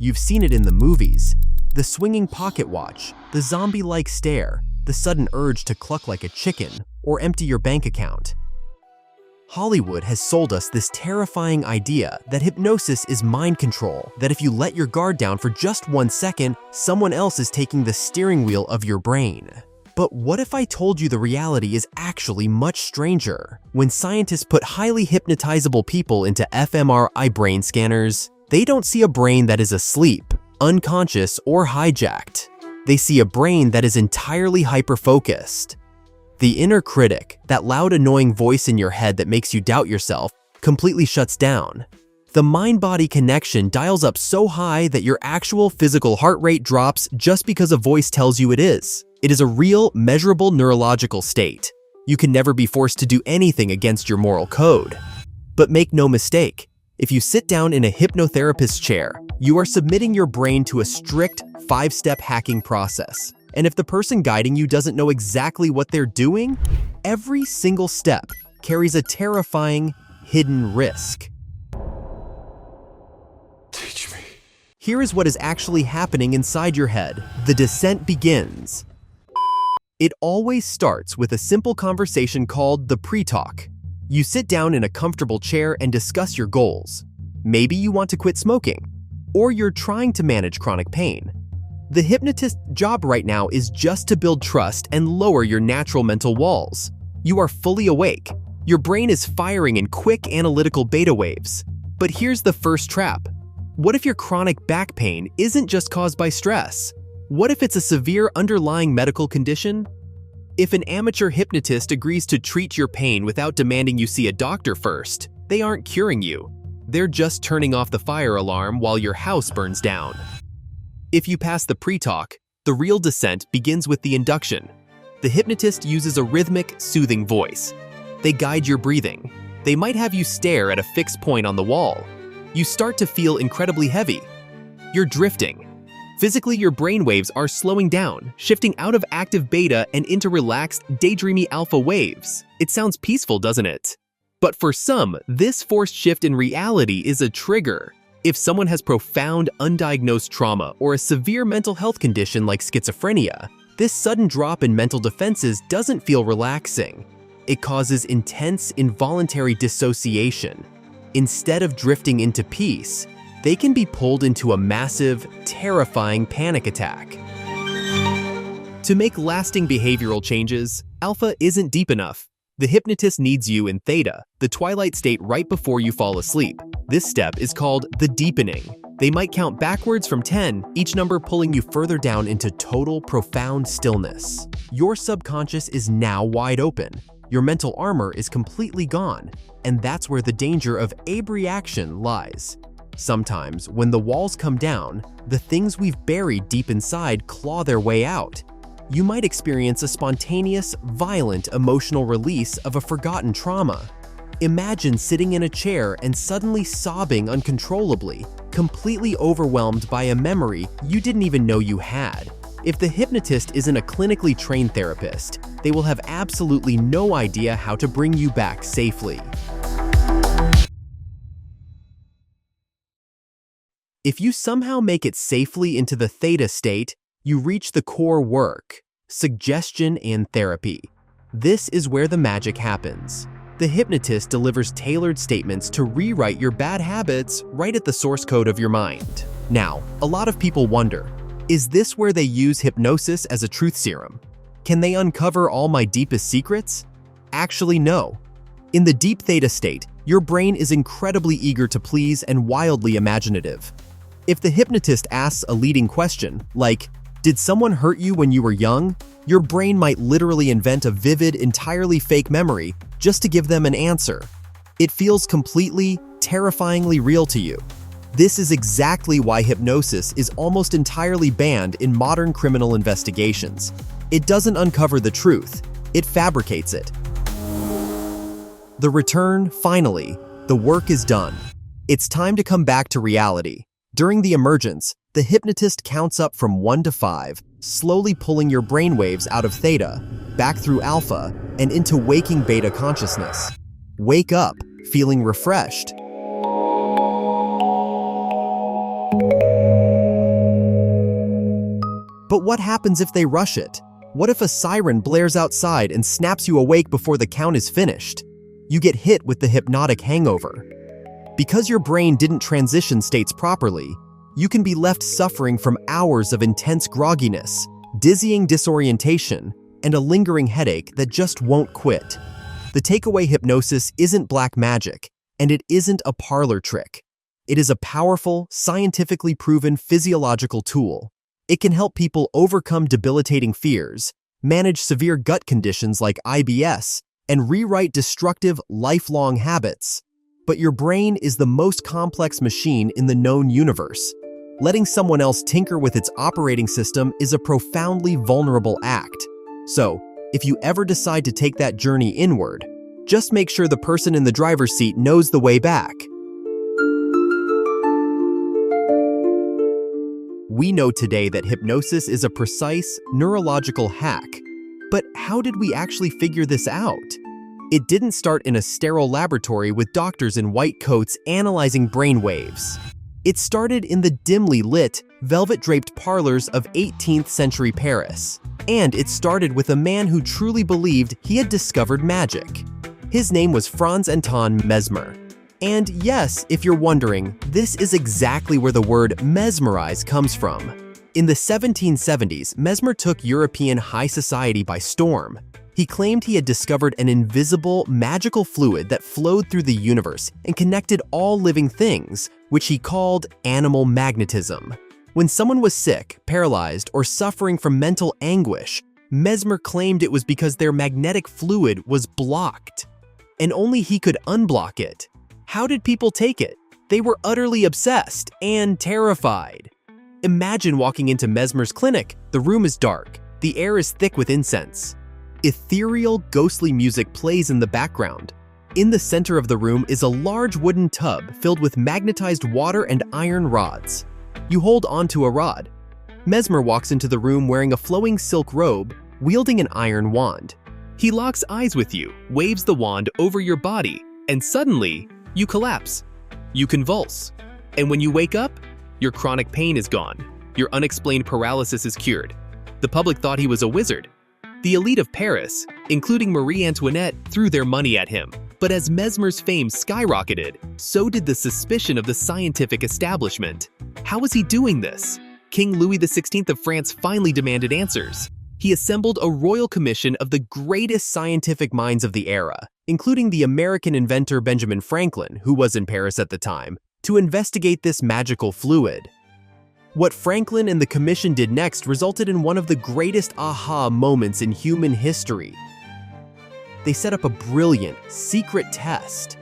You've seen it in the movies. The swinging pocket watch, the zombie-like stare, the sudden urge to cluck like a chicken or empty your bank account. Hollywood has sold us this terrifying idea that hypnosis is mind control, that if you let your guard down for just 1 second, someone else is taking the steering wheel of your brain. But what if I told you the reality is actually much stranger? When scientists put highly hypnotizable people into fMRI brain scanners, they don't see a brain that is asleep, unconscious, or hijacked. They see a brain that is entirely hyper-focused. The inner critic, that loud annoying voice in your head that makes you doubt yourself, completely shuts down. The mind-body connection dials up so high that your actual physical heart rate drops just because a voice tells you it is. It is a real, measurable neurological state. You can never be forced to do anything against your moral code. But make no mistake, if you sit down in a hypnotherapist's chair, you are submitting your brain to a strict 5-step hacking process. And if the person guiding you doesn't know exactly what they're doing, every single step carries a terrifying, hidden risk. Teach me. Here is what is actually happening inside your head. The descent begins. It always starts with a simple conversation called the pre-talk. You sit down in a comfortable chair and discuss your goals. Maybe you want to quit smoking, or you're trying to manage chronic pain. The hypnotist's job right now is just to build trust and lower your natural mental walls. You are fully awake. Your brain is firing in quick analytical beta waves. But here's the first trap. What if your chronic back pain isn't just caused by stress? What if it's a severe underlying medical condition? If an amateur hypnotist agrees to treat your pain without demanding you see a doctor first, they aren't curing you. They're just turning off the fire alarm while your house burns down. If you pass the pre-talk, the real descent begins with the induction. The hypnotist uses a rhythmic, soothing voice. They guide your breathing. They might have you stare at a fixed point on the wall. You start to feel incredibly heavy. You're drifting. Physically, your brainwaves are slowing down, shifting out of active beta and into relaxed, daydreamy alpha waves. It sounds peaceful, doesn't it? But for some, this forced shift in reality is a trigger. If someone has profound, undiagnosed trauma or a severe mental health condition like schizophrenia, this sudden drop in mental defenses doesn't feel relaxing. It causes intense, involuntary dissociation. Instead of drifting into peace, they can be pulled into a massive, terrifying panic attack. To make lasting behavioral changes, alpha isn't deep enough. The hypnotist needs you in theta, the twilight state right before you fall asleep. This step is called the deepening. They might count backwards from 10, each number pulling you further down into total, profound stillness. Your subconscious is now wide open. Your mental armor is completely gone, and that's where the danger of abreaction lies. Sometimes, when the walls come down, the things we've buried deep inside claw their way out. You might experience a spontaneous, violent emotional release of a forgotten trauma. Imagine sitting in a chair and suddenly sobbing uncontrollably, completely overwhelmed by a memory you didn't even know you had. If the hypnotist isn't a clinically trained therapist, they will have absolutely no idea how to bring you back safely. If you somehow make it safely into the theta state, you reach the core work, suggestion and therapy. This is where the magic happens. The hypnotist delivers tailored statements to rewrite your bad habits right at the source code of your mind. Now, a lot of people wonder, is this where they use hypnosis as a truth serum? Can they uncover all my deepest secrets? Actually, no. In the deep theta state, your brain is incredibly eager to please and wildly imaginative. If the hypnotist asks a leading question, like, "Did someone hurt you when you were young?" your brain might literally invent a vivid, entirely fake memory just to give them an answer. It feels completely, terrifyingly real to you. This is exactly why hypnosis is almost entirely banned in modern criminal investigations. It doesn't uncover the truth, it fabricates it. The return, finally, the work is done. It's time to come back to reality. During the emergence, the hypnotist counts up from 1 to 5, slowly pulling your brainwaves out of theta, back through alpha, and into waking beta consciousness. Wake up, feeling refreshed. But what happens if they rush it? What if a siren blares outside and snaps you awake before the count is finished? You get hit with the hypnotic hangover. Because your brain didn't transition states properly, you can be left suffering from hours of intense grogginess, dizzying disorientation, and a lingering headache that just won't quit. The takeaway: hypnosis isn't black magic, and it isn't a parlor trick. It is a powerful, scientifically proven physiological tool. It can help people overcome debilitating fears, manage severe gut conditions like IBS, and rewrite destructive, lifelong habits. But your brain is the most complex machine in the known universe. Letting someone else tinker with its operating system is a profoundly vulnerable act. So, if you ever decide to take that journey inward, just make sure the person in the driver's seat knows the way back. We know today that hypnosis is a precise, neurological hack. But how did we actually figure this out? It didn't start in a sterile laboratory with doctors in white coats analyzing brain waves. It started in the dimly lit, velvet-draped parlors of 18th century Paris. And it started with a man who truly believed he had discovered magic. His name was Franz Mesmer. And yes, if you're wondering, this is exactly where the word mesmerize comes from. In the 1770s, Mesmer took European high society by storm. He claimed he had discovered an invisible, magical fluid that flowed through the universe and connected all living things, which he called animal magnetism. When someone was sick, paralyzed, or suffering from mental anguish, Mesmer claimed it was because their magnetic fluid was blocked. And only he could unblock it. How did people take it? They were utterly obsessed and terrified. Imagine walking into Mesmer's clinic. The room is dark. The air is thick with incense. Ethereal, ghostly music plays in the background. In the center of the room is a large wooden tub filled with magnetized water and iron rods. You hold onto a rod. Mesmer walks into the room wearing a flowing silk robe, wielding an iron wand. He locks eyes with you, waves the wand over your body, and suddenly, you collapse. You convulse. And when you wake up, your chronic pain is gone. Your unexplained paralysis is cured. The public thought he was a wizard. The elite of Paris, including Marie Antoinette, threw their money at him. But as Mesmer's fame skyrocketed, so did the suspicion of the scientific establishment. How was he doing this? King Louis XVI of France finally demanded answers. He assembled a royal commission of the greatest scientific minds of the era, including the American inventor Benjamin Franklin, who was in Paris at the time, to investigate this magical fluid. What Franklin and the commission did next resulted in one of the greatest aha moments in human history. They set up a brilliant, secret test.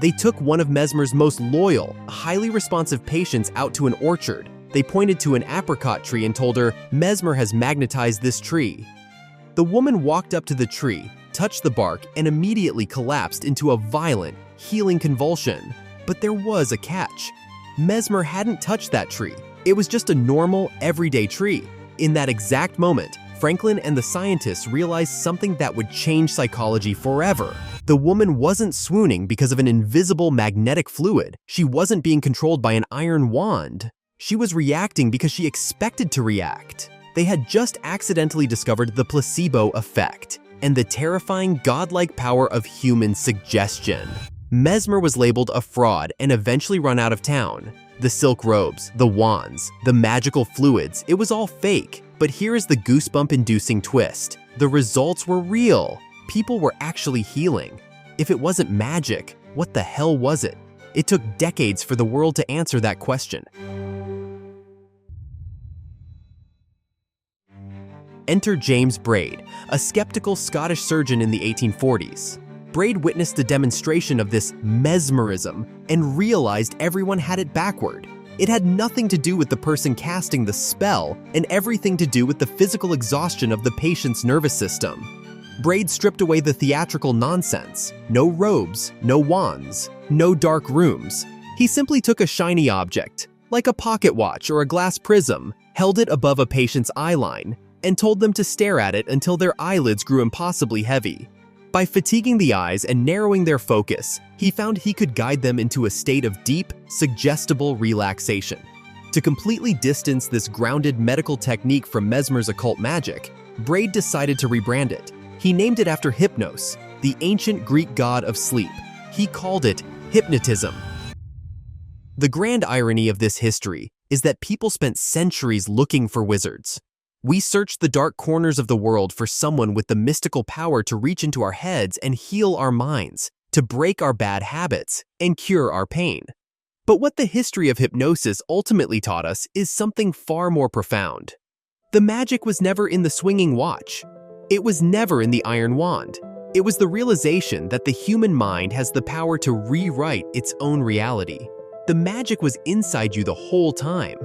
They took one of Mesmer's most loyal, highly responsive patients out to an orchard. They pointed to an apricot tree and told her, "Mesmer has magnetized this tree." The woman walked up to the tree, touched the bark, and immediately collapsed into a violent, healing convulsion. But there was a catch. Mesmer hadn't touched that tree. It was just a normal, everyday tree. In that exact moment, Franklin and the scientists realized something that would change psychology forever. The woman wasn't swooning because of an invisible magnetic fluid. She wasn't being controlled by an iron wand. She was reacting because she expected to react. They had just accidentally discovered the placebo effect and the terrifying godlike power of human suggestion. Mesmer was labeled a fraud and eventually run out of town. The silk robes, the wands, the magical fluids, it was all fake. But here is the goosebump-inducing twist. The results were real. People were actually healing. If it wasn't magic, what the hell was it? It took decades for the world to answer that question. Enter James Braid, a skeptical Scottish surgeon in the 1840s. Braid witnessed the demonstration of this mesmerism and realized everyone had it backward. It had nothing to do with the person casting the spell and everything to do with the physical exhaustion of the patient's nervous system. Braid stripped away the theatrical nonsense. No robes, no wands, no dark rooms. He simply took a shiny object, like a pocket watch or a glass prism, held it above a patient's eye line, and told them to stare at it until their eyelids grew impossibly heavy. By fatiguing the eyes and narrowing their focus, he found he could guide them into a state of deep, suggestible relaxation. To completely distance this grounded medical technique from Mesmer's occult magic, Braid decided to rebrand it. He named it after Hypnos, the ancient Greek god of sleep. He called it hypnotism. The grand irony of this history is that people spent centuries looking for wizards. We searched the dark corners of the world for someone with the mystical power to reach into our heads and heal our minds, to break our bad habits and cure our pain. But what the history of hypnosis ultimately taught us is something far more profound. The magic was never in the swinging watch. It was never in the iron wand. It was the realization that the human mind has the power to rewrite its own reality. The magic was inside you the whole time.